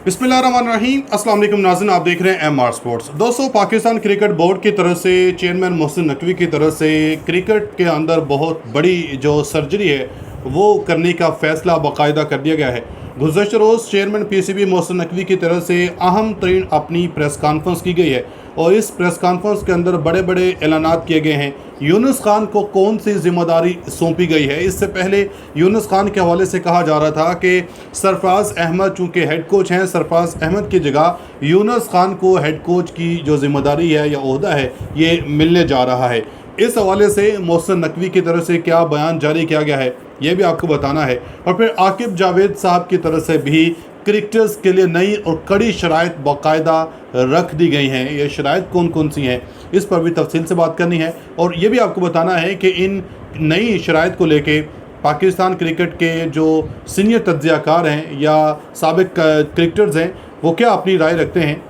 बिस्मिल्लाहिर्रहमानिर्रहीम। अस्सलाम वालेकुम नाज़रीन, आप देख रहे हैं MR स्पोर्ट्स। दोस्तों, पाकिस्तान क्रिकेट बोर्ड की तरफ से चेयरमैन मोहसिन नकवी की तरफ से क्रिकेट के अंदर बहुत बड़ी जो सर्जरी है वो करने का फ़ैसला बाकायदा कर दिया गया है। गुज़श्ता रोज़ चेयरमैन PCB मोहसिन नकवी की तरफ से अहम तरीन अपनी प्रेस कॉन्फ्रेंस की गई है और इस प्रेस कॉन्फ्रेंस के अंदर बड़े बड़े ऐलानात किए गए हैं। यूनुस खान को कौन सी जिम्मेदारी सौंपी गई है। इससे पहले यूनुस खान के हवाले से कहा जा रहा था कि सरफराज अहमद चूँकि हेड कोच हैं, सरफराज अहमद की जगह यूनुस खान को हेड कोच की जो जिम्मेदारी है या ओहदा है ये मिलने जा रहा है। इस हवाले से मोहसिन नकवी की तरफ से क्या बयान जारी किया गया है ये भी आपको बताना है। और फिर आकिब जावेद साहब की तरफ से भी क्रिकेटर्स के लिए नई और कड़ी शराइत बाकायदा रख दी गई हैं। ये शराइत कौन कौन सी हैं इस पर भी तफसील से बात करनी है। और ये भी आपको बताना है कि इन नई शराइत को लेके पाकिस्तान क्रिकेट के जो सीनियर तज्ज़ियाकार हैं या साबिक क्रिकेटर्स हैं वो क्या अपनी राय रखते हैं,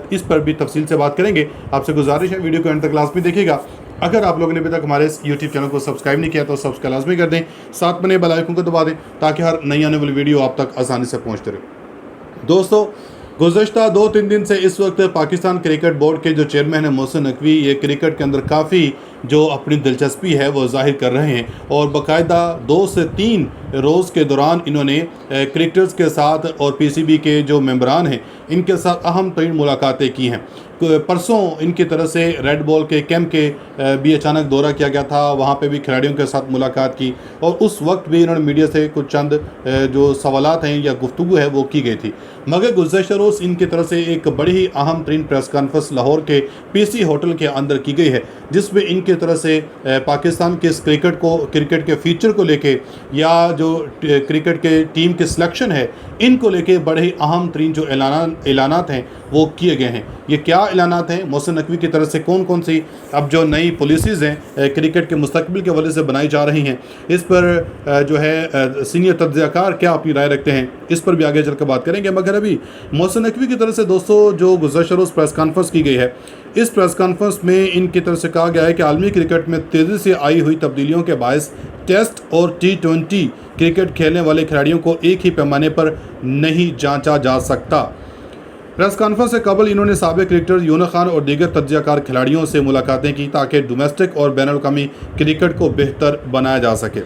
इस पर भी तफसील से बात करेंगे। आपसे गुजारिश है वीडियो को एंड तक लाजमी देखिएगा। अगर आप लोगों ने अभी तक हमारे इस यूट्यूब चैनल को सब्सक्राइब नहीं किया तो सब्सक्राइब लाजमी कर दें, साथ में बेल आइकन को दबा दें ताकि हर नई आने वाली वीडियो आप तक आसानी से पहुंचते रहे। दोस्तों, गुज़श्ता 2-3 दिन से इस वक्त पाकिस्तान क्रिकेट बोर्ड के जो चेयरमैन हैं मोहसिन नकवी, ये क्रिकेट के अंदर काफ़ी जो अपनी दिलचस्पी है वो जाहिर कर रहे हैं और बाकायदा 2 से 3 रोज़ के दौरान इन्होंने क्रिकेटर्स के साथ और PCB के जो मेंबरान हैं इनके साथ अहम तरीन मुलाकातें की हैं। परसों इनकी तरफ से रेड बॉल के कैंप के भी अचानक दौरा किया गया था, वहाँ पे भी खिलाड़ियों के साथ मुलाकात की और उस वक्त भी इन्होंने मीडिया से कुछ चंद जो सवालात हैं या गुफ्तगू है वो की गई थी। मगर गुज़श्ता रोज़ इनकी तरफ से एक बड़ी ही अहम तरीन प्रेस कॉन्फ्रेंस लाहौर के PC होटल के अंदर की गई है जिसमें इनकी तरफ से पाकिस्तान के इस क्रिकेट के फ्यूचर को लेके या जो क्रिकेट के टीम की सिलेक्शन है इनको लेके बड़े ही अहम तरीन जो ऐलानात हैं वो किए गए हैं। ये क्या ऐलानात हैं मोहसिन नकवी की तरफ से, कौन कौन सी अब जो नई पॉलिसीज़ हैं क्रिकेट के मुस्तकबिल के वजह से बनाई जा रही हैं, इस पर जो है सीनियर तज्ज़ियाकार क्या अपनी राय रखते हैं, इस पर भी आगे चल कर बात करेंगे। मगर अभी मोहसिन नकवी की तरफ से दोस्तों जो गुज़श्ता रोज़ प्रेस कॉन्फ्रेंस की गई है, इस प्रेस कॉन्फ्रेंस में इनकी तरफ से कहा गया है कि आलमी क्रिकेट में तेज़ी से आई हुई तब्दीलियों के बायस टेस्ट और T20 क्रिकेट खेलने वाले खिलाड़ियों को एक ही पैमाने पर नहीं जांचा जा सकता। प्रेस कॉन्फ्रेंस से कबल इन्होंने साबिक क्रिकेटर यूनुस खान और दीगर तज्ज़ियाकार खिलाड़ियों से मुलाकातें की ताकि डोमेस्टिक और बैनुल-अक़वामी क्रिकेट को बेहतर बनाया जा सके।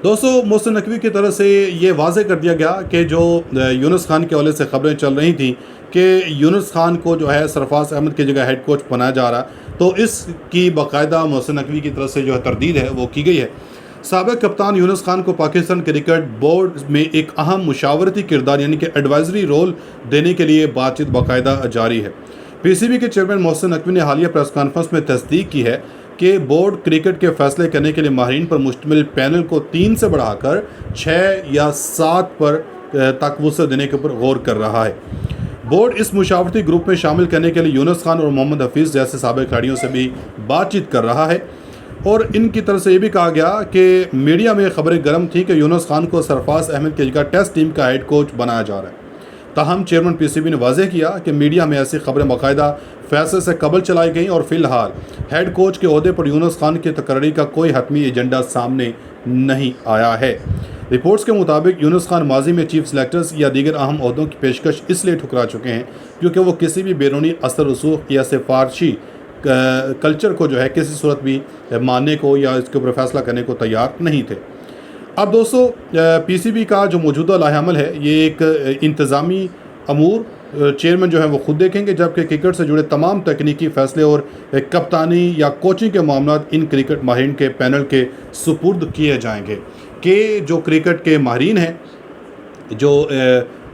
दोस्तों, मोहसिन नकवी की तरफ से ये वाज़ेह कर दिया गया कि जो यूनुस खान के हवाले से खबरें चल रही थी कि यूनुस खान को जो है सरफराज अहमद की जगह हेड कोच बनाया जा रहा, तो इसकी बाकायदा मोहसिन नकवी की तरफ से जो है तरदीद है वो की गई है। साबिक कप्तान यूनुस खान को पाकिस्तान क्रिकेट बोर्ड में एक अहम मुशावरती किरदार यानी कि एडवाइजरी रोल देने के लिए बातचीत बाकायदा जारी है। PCB के चेयरमैन मोहसिन नकवी ने हालिया प्रेस कॉन्फ्रेंस में तस्दीक की है कि बोर्ड क्रिकेट के फैसले करने के लिए माहिरीन पर मुश्तमिल पैनल को 3 से बढ़ाकर 6 या 7 पर तक वुसअत देने के ऊपर गौर कर रहा है। बोर्ड इस मुशावरती ग्रुप में शामिल करने के लिए यूनुस खान और मोहम्मद हफीज़ जैसे साबिक खिलाड़ियों से भी बातचीत कर रहा है और इनकी तरफ से ये भी कहा गया कि मीडिया में खबरें गर्म थी कि यूनुस खान को सरफराज अहमद की जगह टेस्ट टीम का हेड कोच बनाया जा रहा है। ताहम चेयरमैन PCB ने वाज़ेह किया कि मीडिया में ऐसी खबरें बाकायदा फैसले से कबल चलाई गई और फ़िलहाल हेड कोच के ओहदे पर यूनुस खान की तकर्री का कोई हतमी एजेंडा सामने नहीं आया है। रिपोर्ट्स के मुताबिक यूनुस खान माजी में चीफ सेलेक्टर्स या दीगर अहम ओहदों की पेशकश इसलिए ठुकरा चुके हैं क्योंकि वो किसी भी बैरूनी असर रसूख या सिफारशी कल्चर को जो है किसी सूरत भी मानने को या इसके ऊपर फैसला करने को तैयार नहीं थे। अब दोस्तों, PCB का जो मौजूदा लाहेअमल है ये एक इंतज़ामी अमूर चेयरमैन जो है वो खुद देखेंगे, जबकि क्रिकेट से जुड़े तमाम तकनीकी फ़ैसले और कप्तानी या कोचिंग के मामला इन क्रिकेट माहिरीन के पैनल के सुपुर्द किए जाएंगे कि जो क्रिकेट के माहिरीन हैं, जो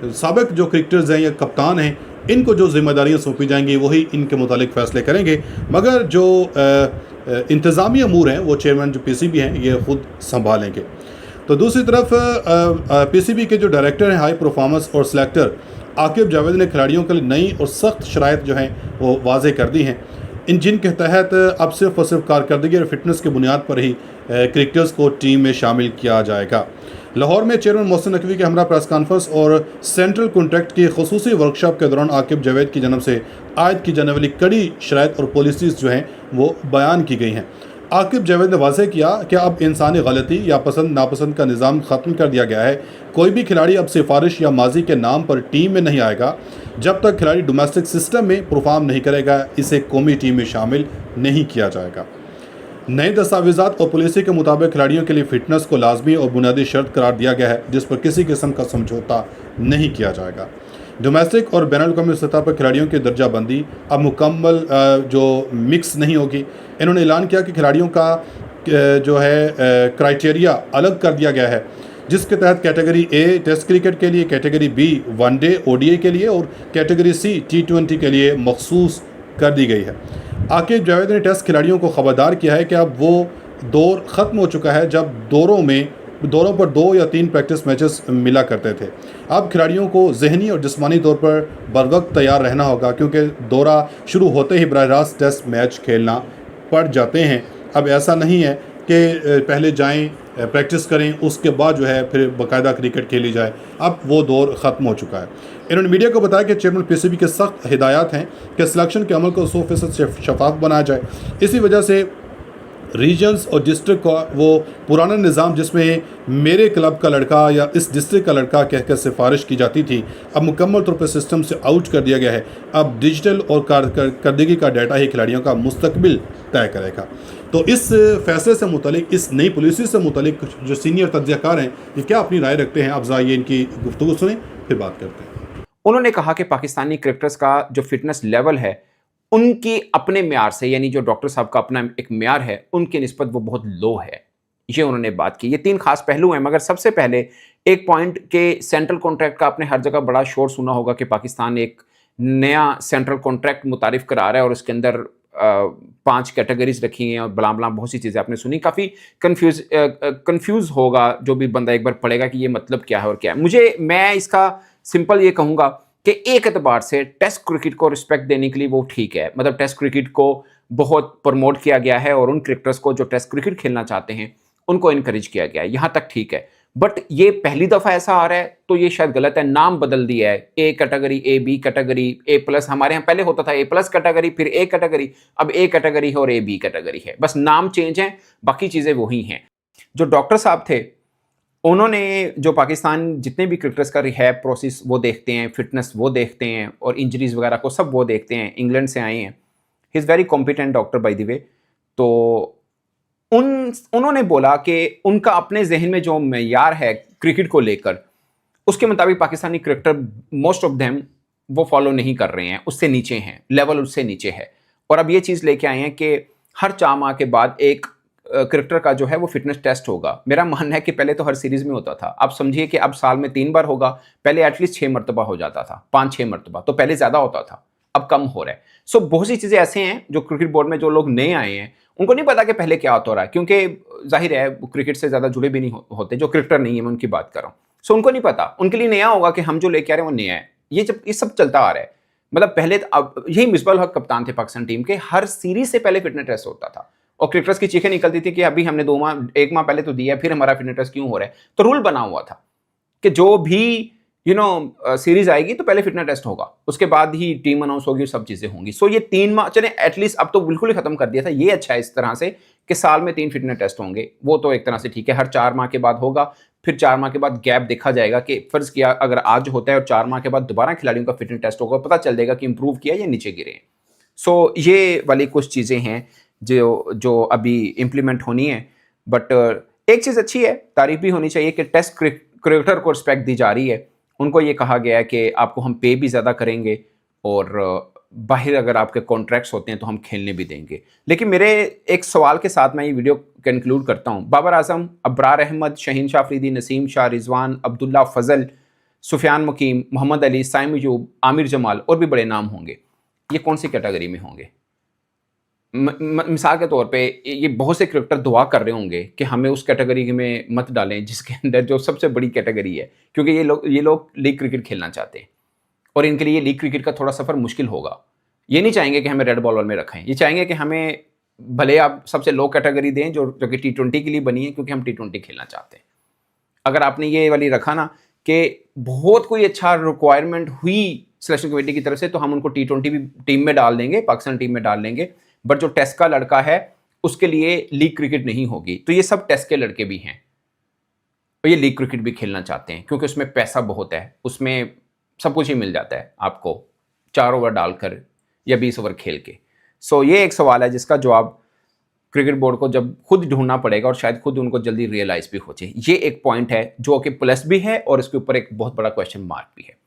साबिक जो क्रिकेटर्स हैं या कप्तान हैं, इनको जो जिम्मेदारियाँ सौंपी जाएंगी वही इनके मुतालिक फ़ैसले करेंगे। मगर जो इंतज़ामी अमूर हैं वो चेयरमैन जो PCB हैं ये ख़ुद संभालेंगे। तो दूसरी तरफ PCB के जो डायरेक्टर हैं हाई परफॉर्मेंस और सिलेक्टर आकिब जावेद ने खिलाड़ियों के लिए नई और सख्त शराइत जो हैं वो वाज़ेह कर दी हैं, जिनके तहत अब सिर्फ और सिर्फ कारकर्दगी और फिटनेस की बुनियाद पर ही क्रिकेटर्स को टीम में शामिल किया जाएगा। लाहौर में चेयरमैन मोहसिन नकवी के हमरा प्रेस कॉन्फ्रेंस और सेंट्रल कॉन्ट्रैक्ट की खसूसी वर्कशॉप के दौरान आकिब जावेद की जानब से आयद की जाने वाली कड़ी शराइत और पॉलिसीज़ जो हैं वो बयान की गई हैं। आकिब जावेद ने वाज़ेह किया कि अब इंसानी गलती या पसंद नापसंद का निज़ाम ख़त्म कर दिया गया है। कोई भी खिलाड़ी अब सिफारिश या माजी के नाम पर टीम में नहीं आएगा। जब तक खिलाड़ी डोमेस्टिक सिस्टम में परफॉर्म नहीं करेगा, इसे कौमी टीम में शामिल नहीं किया जाएगा। नए दस्तावेज़ात और पॉलिसी के मुताबिक खिलाड़ियों के लिए फ़िटनेस को लाजमी और बुनियादी शर्त करार दिया गया है, जिस पर किसी किस्म का समझौता नहीं किया जाएगा। डोमेस्टिक और बैनुल-अक़वामी सतह पर खिलाड़ियों की दर्जाबंदी अब मुकम्मल जो मिक्स नहीं होगी। इन्होंने ऐलान किया कि खिलाड़ियों का जो है क्राइटेरिया अलग कर दिया गया है, जिसके तहत कैटेगरी ए टेस्ट क्रिकेट के लिए, कैटेगरी बी वनडे ओडीआई के लिए और कैटेगरी सी टी20 के लिए मखसूस कर दी गई है। आकिब जावेद ने टेस्ट खिलाड़ियों को खबरदार किया है कि अब वो दौर ख़त्म हो चुका है जब दौरों पर 2 या 3 प्रैक्टिस मैचेस मिला करते थे। अब खिलाड़ियों को ज़हनी और जिस्मानी तौर पर बरवक्त तैयार रहना होगा, क्योंकि दौरा शुरू होते ही बराह रास्त टेस्ट मैच खेलना पड़ जाते हैं। अब ऐसा नहीं है कि पहले जाएं प्रैक्टिस करें, उसके बाद जो है फिर बाकायदा क्रिकेट खेली जाए। अब वो दौर ख़त्म हो चुका है। इन्होंने मीडिया को बताया कि चेयरमैन पीसीबी के सख्त हिदायत हैं कि सिलेक्शन के अमल को 100% शफाफ बनाया जाए। इसी वजह से रीजन्स और डिस्ट्रिक्ट का वो पुराना निज़ाम जिसमें मेरे क्लब का लड़का या इस डिस्ट्रिक्ट का लड़का कहकर सिफारिश की जाती थी, अब मुकम्मल तौर पर सिस्टम से आउट कर दिया गया है। अब डिजिटल और कारकर्दगी का डाटा ही खिलाड़ियों का मुस्तकबिल तय करेगा। तो इस फैसले से मुतलिक, इस नई पॉलिसी से मुतलिक जो सीनियर तज्ज़ियाकार हैं, ये क्या अपनी राय रखते हैं, आप ज़रा इनकी गुफ्तगू सुने फिर बात करते हैं। उन्होंने कहा कि पाकिस्तानी क्रिकेटर्स का जो फिटनेस लेवल है, उनकी अपने म्यार से, यानी जो डॉक्टर साहब का अपना एक म्यार है, उनकी निस्बत वो बहुत लो है। ये उन्होंने बात की। ये 3 खास पहलू हैं, मगर सबसे पहले एक पॉइंट के सेंट्रल कॉन्ट्रैक्ट का आपने हर जगह बड़ा शोर सुना होगा कि पाकिस्तान एक नया सेंट्रल कॉन्ट्रैक्ट मुतारिफ करा रहा है और उसके अंदर 5 कैटेगरीज रखी हैं और बला बला बहुत सी चीज़ें आपने सुनी। काफ़ी कन्फ्यूज़ होगा जो भी बंदा एक बार पढ़ेगा कि ये मतलब क्या है और क्या है। मैं इसका सिंपल ये कहूँगा कि एक एतबार से टेस्ट क्रिकेट को रिस्पेक्ट देने के लिए वो ठीक है। मतलब टेस्ट क्रिकेट को बहुत प्रमोट किया गया है और उन क्रिकेटर्स को जो टेस्ट क्रिकेट खेलना चाहते हैं उनको इनकरेज किया गया है, यहाँ तक ठीक है। बट ये पहली दफ़ा ऐसा आ रहा है तो ये शायद गलत है। नाम बदल दिया है, A category, A B category, A plus. हमारे यहाँ पहले होता था ए प्लस कैटेगरी, फिर ए कैटेगरी, अब ए कैटेगरी है और ए बी कैटेगरी है। बस नाम चेंज है, बाकी चीज़ें वही हैं। जो डॉक्टर साहब थे उन्होंने जो पाकिस्तान जितने भी क्रिकेटर्स का रिहैब प्रोसेस वो देखते हैं, फिटनेस वो देखते हैं और इंजरीज वगैरह को सब वो देखते हैं। इंग्लैंड से आए हैं, he is very competent doctor by the way. तो उन्होंने बोला कि उनका अपने जहन में जो मेयार है क्रिकेट को लेकर, उसके मुताबिक Pakistani cricketer most of them वो फॉलो नहीं कर रहे हैं, उससे नीचे हैं, लेवल उससे नीचे है। और अब ये चीज़ लेके आए हैं कि हर 4 माह के बाद एक क्रिकेटर का जो है वो फिटनेस टेस्ट होगा। मेरा मानना है कि पहले तो हर सीरीज़ में होता था, अब समझिए कि अब साल में 3 बार होगा। पहले एटलीस्ट 6 मरतबा हो जाता था, 5-6 मरतबा, तो पहले ज़्यादा होता था, अब कम हो रहा है। सो बहुत सी चीज़ें ऐसे हैं जो क्रिकेट बोर्ड में जो लोग नए आए हैं उनको नहीं पता कि पहले क्या होता रहा है, क्योंकि जाहिर है क्रिकेट से ज़्यादा जुड़े भी नहीं होते। जो क्रिकेटर नहीं है, मैं उनकी बात कर रहा हूँ। सो उनको नहीं पता, उनके लिए नया होगा कि हम जो लेके आ रहे हैं वो नया है। ये सब चलता आ रहा है। मतलब पहले अब यही मिसबाह हक कप्तान थे पाकिस्तान टीम के, हर सीरीज से पहले फिटनेस टेस्ट होता था और क्रिकेटर्स की चीखें निकलती थी कि अभी हमने 1 माह पहले तो दिया है, फिर हमारा फिटनेस टेस्ट क्यों हो रहा है। तो रूल बना हुआ था कि जो भी सीरीज आएगी तो पहले फिटनेस टेस्ट होगा, उसके बाद ही टीम अनाउंस होगी, सब चीजें होंगी। सो ये 3 माह चले एटलीस्ट, अब तो बिल्कुल ही खत्म कर दिया था। ये अच्छा है इस तरह से कि साल में 3 फिटनेस टेस्ट होंगे, वो तो एक तरह से ठीक है। हर 4 माह के बाद होगा, फिर 4 माह के बाद गैप देखा जाएगा कि फर्ज किया अगर आज होता है और 4 माह के बाद दोबारा खिलाड़ियों का फिटनेस टेस्ट होगा, पता चल जाएगा कि इंप्रूव किया या नीचे गिरे। सो ये वाली कुछ चीजें हैं जो अभी इंप्लीमेंट होनी है। बट एक चीज अच्छी है, तारीफ भी होनी चाहिए कि टेस्ट क्रिकेटर को रिस्पेक्ट दी जा रही है। उनको ये कहा गया है कि आपको हम पे भी ज़्यादा करेंगे और बाहर अगर आपके कॉन्ट्रैक्ट्स होते हैं तो हम खेलने भी देंगे। लेकिन मेरे एक सवाल के साथ मैं ये वीडियो कंक्लूड करता हूँ। बाबर आजम, अब्रार अहमद, शहीन शाह अफरीदी, नसीम शाह, रिजवान, अब्दुल्ला फजल, सुफियान मुकीम, मोहम्मद अली, साइम अयूब, आमिर जमाल और भी बड़े नाम होंगे। ये कौन सी कैटेगरी में होंगे? मिसाल के तौर पे ये बहुत से क्रिकेटर दुआ कर रहे होंगे कि हमें उस कैटेगरी में मत डालें जिसके अंदर जो सबसे बड़ी कैटेगरी है, क्योंकि ये लोग लीग क्रिकेट खेलना चाहते हैं और इनके लिए लीग क्रिकेट का थोड़ा सफ़र मुश्किल होगा। ये नहीं चाहेंगे कि हमें रेड बॉल में रखें, ये चाहेंगे कि हमें भले आप सबसे लो कैटेगरी दें जो कि T20 के लिए बनी है, क्योंकि हम T20 खेलना चाहते हैं। अगर आपने ये वाली रखा ना कि बहुत कोई अच्छा रिक्वायरमेंट हुई सिलेक्शन कमेटी की तरफ से, तो हम उनको T20 भी टीम में डाल देंगे, पाकिस्तान टीम में डाल देंगे। बट जो टेस्ट का लड़का है उसके लिए लीग क्रिकेट नहीं होगी। तो ये सब टेस्ट के लड़के भी हैं और ये लीग क्रिकेट भी खेलना चाहते हैं क्योंकि उसमें पैसा बहुत है, उसमें सब कुछ ही मिल जाता है आपको 4 ओवर डालकर या 20 ओवर खेल के। सो ये एक सवाल है जिसका जवाब क्रिकेट बोर्ड को जब खुद ढूंढना पड़ेगा और शायद खुद उनको जल्दी रियलाइज भी हो जाए। ये एक पॉइंट है जो कि प्लस भी है और इसके ऊपर एक बहुत बड़ा क्वेश्चन मार्क भी है।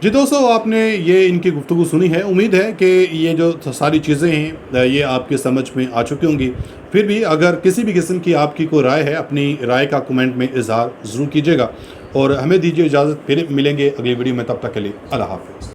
जी दोस्तों, आपने ये इनकी गुफ्तगू सुनी है। उम्मीद है कि ये जो सारी चीज़ें हैं ये आपके समझ में आ चुकी होंगी। फिर भी अगर किसी भी किस्म की आपकी कोई राय है, अपनी राय का कमेंट में इजहार ज़रूर कीजिएगा और हमें दीजिए इजाज़त। फिर मिलेंगे अगली वीडियो में, तब तक के लिए अल्लाह हाफ़िज़।